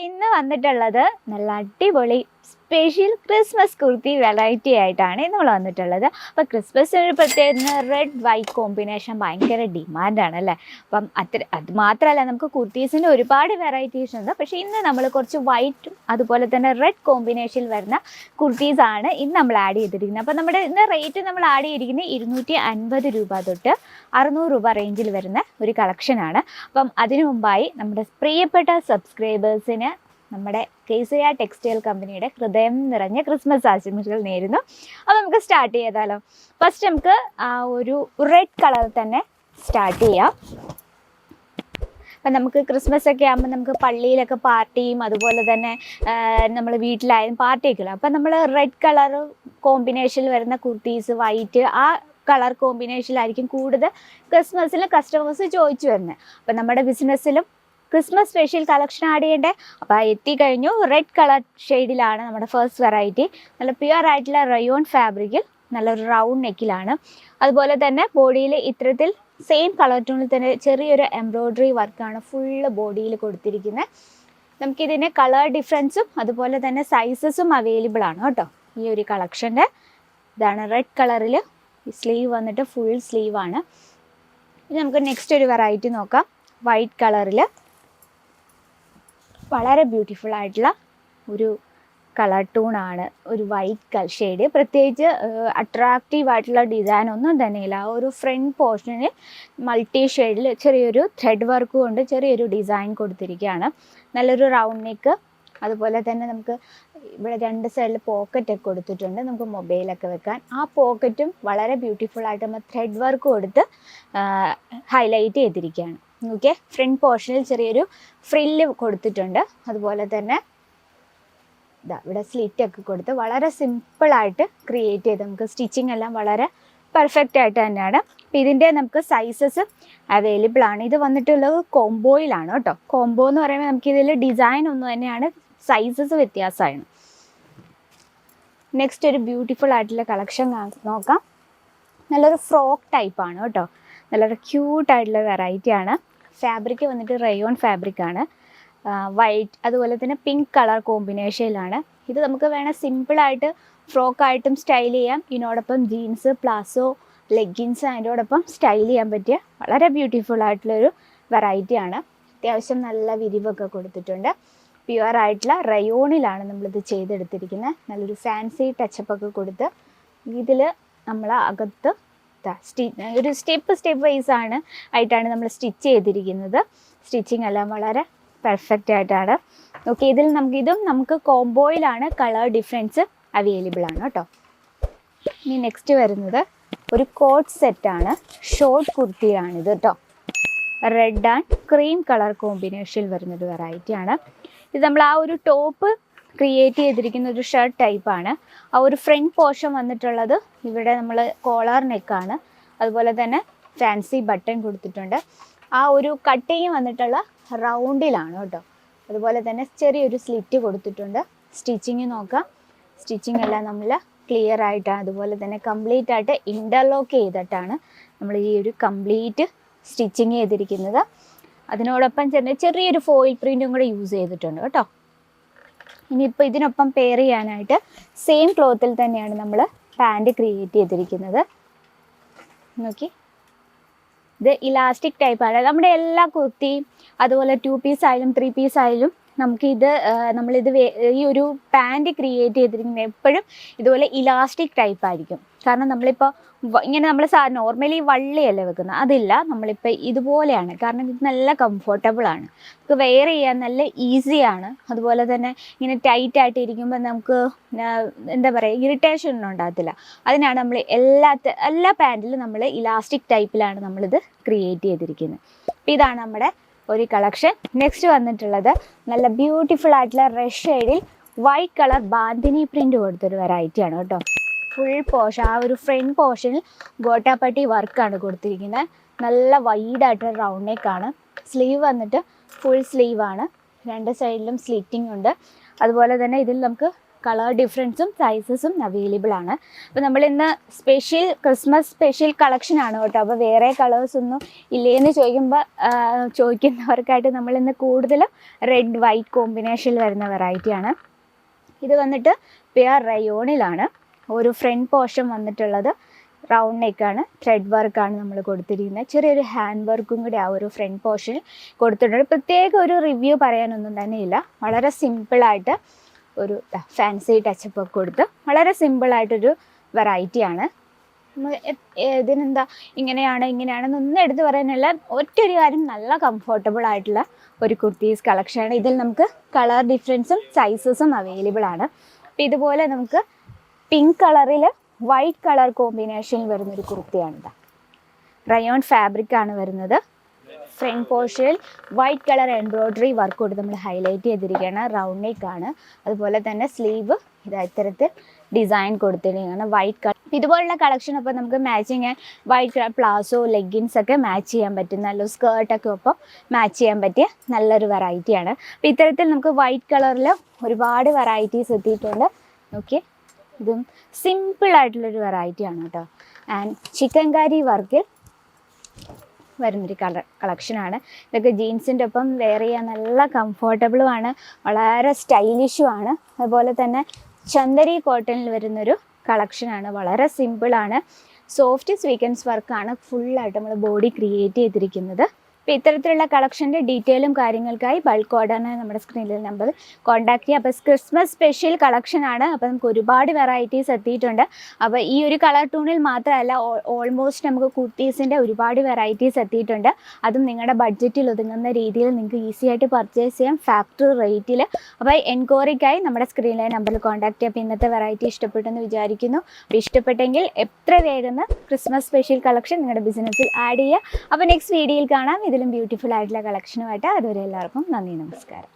ഇന്ന് വന്നിട്ടുള്ളത് നല്ല അടിപൊളി സ്പെഷ്യൽ ക്രിസ്മസ് കുർത്തി വെറൈറ്റി ആയിട്ടാണ് നമ്മൾ വന്നിട്ടുള്ളത്. അപ്പോൾ ക്രിസ്മസിന് ഒരു പ്രത്യേക റെഡ് വൈറ്റ് കോമ്പിനേഷൻ ഭയങ്കര ഡിമാൻഡാണ് അല്ലേ. അപ്പം അത് മാത്രമല്ല, നമുക്ക് കുർത്തീസിൻ്റെ ഒരുപാട് വെറൈറ്റീസ് ഉണ്ട്. പക്ഷേ ഇന്ന് നമ്മൾ കുറച്ച് വൈറ്റും അതുപോലെ തന്നെ റെഡ് കോമ്പിനേഷനിൽ വരുന്ന കുർത്തീസാണ് ഇന്ന് നമ്മൾ ആഡ് ചെയ്തിരിക്കുന്നത്. അപ്പോൾ നമ്മുടെ ഇന്ന് റേറ്റ് നമ്മൾ ആഡ് ചെയ്തിരിക്കുന്നത് 250 രൂപ തൊട്ട് 600 രൂപ റേഞ്ചിൽ വരുന്ന ഒരു കളക്ഷനാണ്. അപ്പം അതിനു മുമ്പായി നമ്മുടെ പ്രിയപ്പെട്ട സബ്സ്ക്രൈബേഴ്സിന് നമ്മുടെ കേസരിയ ടെക്സ്റ്റൈൽ കമ്പനിയുടെ ഹൃദയം നിറഞ്ഞ ക്രിസ്മസ് ആശംസകൾ നേരുന്നു. അപ്പോൾ നമുക്ക് സ്റ്റാർട്ട് ചെയ്താലോ. ഫസ്റ്റ് നമുക്ക് ഒരു റെഡ് കളർ തന്നെ സ്റ്റാർട്ട് ചെയ്യാം. അപ്പം നമുക്ക് ക്രിസ്മസ് ഒക്കെ ആകുമ്പോൾ നമുക്ക് പള്ളിയിലൊക്കെ പാർട്ടിയും അതുപോലെ തന്നെ നമ്മൾ വീട്ടിലായാലും പാർട്ടിയൊക്കെ അപ്പം നമ്മൾ റെഡ് കളർ കോമ്പിനേഷനിൽ വരുന്ന കുർത്തീസ്, വൈറ്റ്, ആ കളർ കോമ്പിനേഷനിലായിരിക്കും കൂടുതൽ ക്രിസ്മസിൽ കസ്റ്റമേഴ്സ് ചോദിച്ചു വരുന്നത്. അപ്പം നമ്മുടെ ബിസിനസ്സിലും ക്രിസ്മസ് സ്പെഷ്യൽ കളക്ഷൻ ആഡ് ചെയ്യേണ്ടേ. അപ്പോൾ എത്തിക്കഴിഞ്ഞു. റെഡ് കളർ ഷെയ്ഡിലാണ് നമ്മുടെ ഫസ്റ്റ് വെറൈറ്റി. നല്ല പ്യുവർ ആയിട്ടുള്ള റയോൺ ഫാബ്രിക്കിൽ നല്ലൊരു റൗണ്ട് നെക്കിലാണ്. അതുപോലെ തന്നെ ബോഡിയിൽ ഇത്തരത്തിൽ സെയിം കളർ ടോണിൽ തന്നെ ചെറിയൊരു എംബ്രോയ്ഡറി വർക്കാണ് ഫുള്ള് ബോഡിയിൽ കൊടുത്തിരിക്കുന്നത്. നമുക്കിതിന് കളർ ഡിഫറൻസും അതുപോലെ തന്നെ സൈസസും അവൈലബിൾ ആണ് കേട്ടോ ഈ ഒരു കളക്ഷൻ്റെ. ഇതാണ് റെഡ് കളറിൽ സ്ലീവ് വന്നിട്ട് ഫുൾ സ്ലീവാണ്. ഇനി നമുക്ക് നെക്സ്റ്റ് ഒരു വെറൈറ്റി നോക്കാം. വൈറ്റ് കളറിൽ വളരെ ബ്യൂട്ടിഫുൾ ആയിട്ടുള്ള ഒരു കളർ ടൂണാണ്, ഒരു വൈറ്റ് ഷെയ്ഡ്. പ്രത്യേകിച്ച് അട്രാക്റ്റീവ് ആയിട്ടുള്ള ഡിസൈൻ ഒന്നും തന്നെയില്ല. ആ ഒരു ഫ്രണ്ട് പോർഷനിൽ മൾട്ടി ഷെയ്ഡിൽ ചെറിയൊരു ത്രെഡ് വർക്ക് കൊണ്ട് ചെറിയൊരു ഡിസൈൻ കൊടുത്തിരിക്കുകയാണ്. നല്ലൊരു റൗണ്ട് നെക്ക്. അതുപോലെ തന്നെ നമുക്ക് ഇവിടെ രണ്ട് സൈഡിൽ പോക്കറ്റൊക്കെ കൊടുത്തിട്ടുണ്ട്, നമുക്ക് മൊബൈലൊക്കെ വെക്കാൻ. ആ പോക്കറ്റും വളരെ ബ്യൂട്ടിഫുൾ ആയിട്ട് നമ്മൾ ത്രെഡ് വർക്ക് കൊടുത്ത് ഹൈലൈറ്റ് ചെയ്തിരിക്കുകയാണ്. ഓക്കെ, ഫ്രണ്ട് പോർഷനിൽ ചെറിയൊരു ഫ്രില്ല് കൊടുത്തിട്ടുണ്ട്. അതുപോലെ തന്നെ ഇവിടെ സ്ലിറ്റൊക്കെ കൊടുത്ത് വളരെ സിമ്പിളായിട്ട് ക്രിയേറ്റ് ചെയ്ത് നമുക്ക് സ്റ്റിച്ചിങ് എല്ലാം വളരെ പെർഫെക്റ്റ് ആയിട്ട് തന്നെയാണ്. അപ്പോൾ ഇതിൻ്റെ നമുക്ക് സൈസസ് അവൈലബിൾ ആണ്. ഇത് വന്നിട്ടുള്ളത് കോംബോയിലാണ് കേട്ടോ. കോംബോ എന്ന് പറയുമ്പോൾ നമുക്കിതിൽ ഡിസൈൻ ഒന്നും തന്നെയാണ്, സൈസസ് വ്യത്യാസമാണ്. നെക്സ്റ്റ് ഒരു ബ്യൂട്ടിഫുൾ ആയിട്ടുള്ള കളക്ഷൻ നോക്കാം. നല്ലൊരു ഫ്രോക്ക് ടൈപ്പാണ് കേട്ടോ. നല്ലൊരു ക്യൂട്ടായിട്ടുള്ള വെറൈറ്റിയാണ്. ഫാബ്രിക് വന്നിട്ട് റയോൺ ഫാബ്രിക്കാണ്. വൈറ്റ് അതുപോലെ തന്നെ പിങ്ക് കളർ കോമ്പിനേഷനിലാണ്. ഇത് നമുക്ക് വേണേൽ സിമ്പിളായിട്ട് ഫ്രോക്കായിട്ടും സ്റ്റൈൽ ചെയ്യാം. ഇതിനോടൊപ്പം ജീൻസ്, പ്ലാസോ, ലെഗിൻസ് അതിനോടൊപ്പം സ്റ്റൈൽ ചെയ്യാൻ പറ്റിയ വളരെ ബ്യൂട്ടിഫുൾ ആയിട്ടുള്ളൊരു വെറൈറ്റിയാണ്. അത്യാവശ്യം നല്ല വിരിവൊക്കെ കൊടുത്തിട്ടുണ്ട്. പ്യുവർ ആയിട്ടുള്ള റയോണിലാണ് നമ്മളിത് ചെയ്തെടുത്തിരിക്കുന്നത്. നല്ലൊരു ഫാൻസി ടച്ചപ്പൊക്കെ കൊടുത്ത് ഇതിൽ നമ്മൾ അകത്ത് ഒരു സ്റ്റെപ്പ് വൈസാണ് ആയിട്ടാണ് നമ്മൾ സ്റ്റിച്ച് ചെയ്തിരിക്കുന്നത്. സ്റ്റിച്ചിങ് എല്ലാം വളരെ പെർഫെക്റ്റ് ആയിട്ടാണ്. ഓക്കെ, ഇതും നമുക്ക് കോംബോയിലാണ്. കളർ ഡിഫറൻസ് അവൈലബിൾ ആണ് കേട്ടോ. ഇനി നെക്സ്റ്റ് വരുന്നത് ഒരു കോട്ട് സെറ്റാണ്. ഷോർട്ട് കുർത്തിയാണിത് കേട്ടോ. റെഡ് ആൻഡ് ക്രീം കളർ കോമ്പിനേഷനിൽ വരുന്നൊരു വെറൈറ്റിയാണ്. ഇത് നമ്മൾ ആ ഒരു ടോപ്പ് ക്രിയേറ്റ് ചെയ്തിരിക്കുന്ന ഒരു ഷർട്ട് ടൈപ്പാണ്. ആ ഒരു ഫ്രണ്ട് പോർഷൻ വന്നിട്ടുള്ളത് ഇവിടെ നമ്മൾ കോളർ നെക്കാണ്. അതുപോലെ തന്നെ ഫാൻസി ബട്ടൺ കൊടുത്തിട്ടുണ്ട്. ആ ഒരു കട്ടിങ് വന്നിട്ടുള്ള റൗണ്ടിലാണ് കേട്ടോ. അതുപോലെ തന്നെ ചെറിയൊരു സ്ലിറ്റ് കൊടുത്തിട്ടുണ്ട്. സ്റ്റിച്ചിങ് നോക്കാം. സ്റ്റിച്ചിങ് എല്ലാം നമ്മൾ ക്ലിയർ ആയിട്ടാണ്, അതുപോലെ തന്നെ കംപ്ലീറ്റ് ആയിട്ട് ഇൻ്റർലോക്ക് ചെയ്തിട്ടാണ് നമ്മൾ ഈ ഒരു കംപ്ലീറ്റ് സ്റ്റിച്ചിങ് ചെയ്തിരിക്കുന്നത്. അതിനോടൊപ്പം ചെറിയൊരു ഫോയിൽ പ്രിൻറ്റും കൂടെ യൂസ് ചെയ്തിട്ടുണ്ട് കേട്ടോ. ഇനിയിപ്പോൾ ഇതിനൊപ്പം പെയർ ചെയ്യാനായിട്ട് സെയിം ക്ലോത്തിൽ തന്നെയാണ് നമ്മൾ പാൻറ് ക്രിയേറ്റ് ചെയ്തിരിക്കുന്നത്. നോക്കി, ഇത് ഇലാസ്റ്റിക് ടൈപ്പാണ്. നമ്മുടെ എല്ലാ കുർത്തിയും അതുപോലെ 2 പീസ് ആയാലും 3 പീസ് ആയാലും നമ്മളിത് ഈ ഒരു പാൻറ് ക്രിയേറ്റ് ചെയ്തിരിക്കുന്നത് എപ്പോഴും ഇതുപോലെ ഇലാസ്റ്റിക് ടൈപ്പായിരിക്കും. കാരണം നമ്മളിപ്പോൾ ഇങ്ങനെ നമ്മൾ നോർമലി വള്ളിയല്ലേ വെക്കുന്നത്, അതില്ല. നമ്മളിപ്പോൾ ഇതുപോലെയാണ്. കാരണം ഇത് നല്ല കംഫർട്ടബിളാണ്, നമുക്ക് വെയർ ചെയ്യാൻ നല്ല ഈസിയാണ്. അതുപോലെ തന്നെ ഇങ്ങനെ ടൈറ്റായിട്ട് ഇരിക്കുമ്പോൾ നമുക്ക് എന്താ പറയുക, ഇറിറ്റേഷൻ ഒന്നും ഉണ്ടാകത്തില്ല. അതിനാണ് നമ്മൾ എല്ലാ പാൻറ്റിലും നമ്മൾ ഇലാസ്റ്റിക് ടൈപ്പിലാണ് നമ്മളിത് ക്രിയേറ്റ് ചെയ്തിരിക്കുന്നത്. അപ്പോൾ ഇതാണ് നമ്മുടെ ഒരു കളക്ഷൻ. നെക്സ്റ്റ് വന്നിട്ടുള്ളത് നല്ല ബ്യൂട്ടിഫുൾ ആയിട്ടുള്ള റെഡ് ഷെയ്ഡിൽ വൈറ്റ് കളർ ബാന്തിനി പ്രിൻ്റ് കൊടുത്തൊരു വെറൈറ്റിയാണ് കേട്ടോ. ഫുൾ പോർഷൻ, ആ ഒരു ഫ്രണ്ട് പോർഷനിൽ ഗോട്ടാപ്പട്ടി വർക്കാണ് കൊടുത്തിരിക്കുന്നത്. നല്ല വൈഡായിട്ട് റൗണ്ട് നെക്കാണ്. സ്ലീവ് വന്നിട്ട് ഫുൾ സ്ലീവാണ്. രണ്ട് സൈഡിലും സ്ലിറ്റിംഗ് ഉണ്ട്. അതുപോലെ തന്നെ ഇതിൽ നമുക്ക് കളർ ഡിഫറൻസും സൈസസും അവൈലബിൾ ആണ്. അപ്പോൾ നമ്മളിന്ന് ക്രിസ്മസ് സ്പെഷ്യൽ കളക്ഷൻ ആണ് കേട്ടോ. അപ്പോൾ വേറെ കളേഴ്സ് ഒന്നും ഇല്ലേന്ന് ചോദിക്കുന്നവർക്കായിട്ട് നമ്മളിന്ന് കൂടുതലും റെഡ് വൈറ്റ് കോമ്പിനേഷനിൽ വരുന്ന വെറൈറ്റിയാണ്. ഇത് വന്നിട്ട് പ്യുർ റയോണിലാണ്. ഒരു ഫ്രണ്ട് പോർഷൻ വന്നിട്ടുള്ളത് റൗണ്ട് നെക്കാണ്, ത്രെഡ് വർക്കാണ് നമ്മൾ കൊടുത്തിരിക്കുന്നത്. ചെറിയൊരു ഹാൻഡ് വർക്കും കൂടി ആ ഒരു ഫ്രണ്ട് പോർഷനിൽ കൊടുത്തിട്ടുണ്ട്. പ്രത്യേക ഒരു റിവ്യൂ പറയാനൊന്നും തന്നെ ഇല്ല. വളരെ സിമ്പിളായിട്ട് ഒരു ഫാൻസി ടച്ചപ്പ് ഒക്കെ കൊടുത്ത് വളരെ സിമ്പിളായിട്ടൊരു വെറൈറ്റിയാണ്. ഇതിനെന്താ ഇങ്ങനെയാണെന്നൊന്നും എടുത്ത് പറയാനല്ല. ഒറ്റൊരു കാര്യം, നല്ല കംഫർട്ടബിൾ ആയിട്ടുള്ള ഒരു കുർത്തീസ് കളക്ഷനാണ്. ഇതിൽ നമുക്ക് കളർ ഡിഫറൻസും സൈസസും അവൈലബിൾ ആണ്. അപ്പോൾ ഇതുപോലെ നമുക്ക് പിങ്ക് കളറിൽ വൈറ്റ് കളർ കോമ്പിനേഷനിൽ വരുന്നൊരു കുർത്തിയാണിത്. റയോൺ ഫാബ്രിക്കാണ് വരുന്നത്. ഫ്രണ്ട് പോർഷനിൽ വൈറ്റ് കളർ എംബ്രോയ്ഡറി വർക്ക് കൊടുത്ത് നമ്മൾ ഹൈലൈറ്റ് ചെയ്തിരിക്കുകയാണ്. റൗണ്ട് നെക്കാണ്. അതുപോലെ തന്നെ സ്ലീവ് ഇത്തരത്തിൽ ഡിസൈൻ കൊടുത്തിരിക്കുകയാണ് വൈറ്റ് കളർ. ഇതുപോലുള്ള കളക്ഷൻ അപ്പോൾ നമുക്ക് matching white colour palazzo leggings ഒക്കെ മാച്ച് ചെയ്യാൻ പറ്റും. നല്ല സ്കേർട്ടൊക്കെ ഒപ്പം മാച്ച് ചെയ്യാൻ പറ്റിയ നല്ലൊരു വെറൈറ്റിയാണ്. അപ്പോൾ ഇത്തരത്തിൽ നമുക്ക് വൈറ്റ് കളറിൽ ഒരുപാട് വെറൈറ്റീസ് എത്തിയിട്ടുണ്ട്. ഓക്കെ, ഇതും സിമ്പിളായിട്ടുള്ളൊരു വെറൈറ്റിയാണ് കേട്ടോ. ആൻഡ് ചിക്കൻകാരി വർക്കിൽ വരുന്നൊരു കളക്ഷനാണ്. ഇതൊക്കെ ജീൻസിൻ്റെ ഒപ്പം വെയർ ചെയ്യാൻ നല്ല കംഫർട്ടബിളുമാണ്, വളരെ സ്റ്റൈലിഷുമാണ്. അതുപോലെ തന്നെ ചന്ദരി കോട്ടണിൽ വരുന്നൊരു കളക്ഷനാണ്. വളരെ സിമ്പിളാണ്. സോഫ്റ്റ് സ്വീക്കൻസ് വർക്കാണ് ഫുള്ളായിട്ട് നമ്മൾ ബോഡി ക്രിയേറ്റ് ചെയ്തിരിക്കുന്നത്. അപ്പോൾ ഇത്തരത്തിലുള്ള കളക്ഷൻ്റെ ഡീറ്റെയിലും കാര്യങ്ങൾക്കായി ബൾക്ക് ഓർഡറിന് നമ്മുടെ സ്ക്രീനിൽ നമ്പർ കോൺടാക്ട് ചെയ്യുക. അപ്പോൾ ക്രിസ്മസ് സ്പെഷ്യൽ കളക്ഷനാണ്. അപ്പോൾ നമുക്ക് ഒരുപാട് വെറൈറ്റീസ് എത്തിയിട്ടുണ്ട്. അപ്പോൾ ഈ ഒരു കളർ ടൂണിൽ മാത്രമല്ല, ഓൾമോസ്റ്റ് നമുക്ക് കുർത്തീസിൻ്റെ ഒരുപാട് വെറൈറ്റീസ് എത്തിയിട്ടുണ്ട്. അതും നിങ്ങളുടെ ബഡ്ജറ്റിൽ ഒതുങ്ങുന്ന രീതിയിൽ നിങ്ങൾക്ക് ഈസി ആയിട്ട് പർച്ചേസ് ചെയ്യാം ഫാക്ടറി റേറ്റിൽ. അപ്പോൾ എൻക്വയറിക്കായി നമ്മുടെ സ്ക്രീനിലെ നമ്പറിൽ കോൺടാക്ട് ചെയ്യുക. അപ്പോൾ ഇന്നത്തെ വെറൈറ്റി ഇഷ്ടപ്പെട്ടെന്ന് വിചാരിക്കുന്നു. അപ്പോൾ ഇഷ്ടപ്പെട്ടെങ്കിൽ എത്ര വേഗം ക്രിസ്മസ് സ്പെഷ്യൽ കളക്ഷൻ നിങ്ങളുടെ ബിസിനസ്സിൽ ആഡ് ചെയ്യുക. അപ്പോൾ നെക്സ്റ്റ് വീഡിയോയിൽ കാണാം ഇതിലും ബ്യൂട്ടിഫുൾ ആയിട്ടുള്ള കളക്ഷനുമായിട്ട്. അതുവരെ എല്ലാവർക്കും നന്ദി, നമസ്കാരം.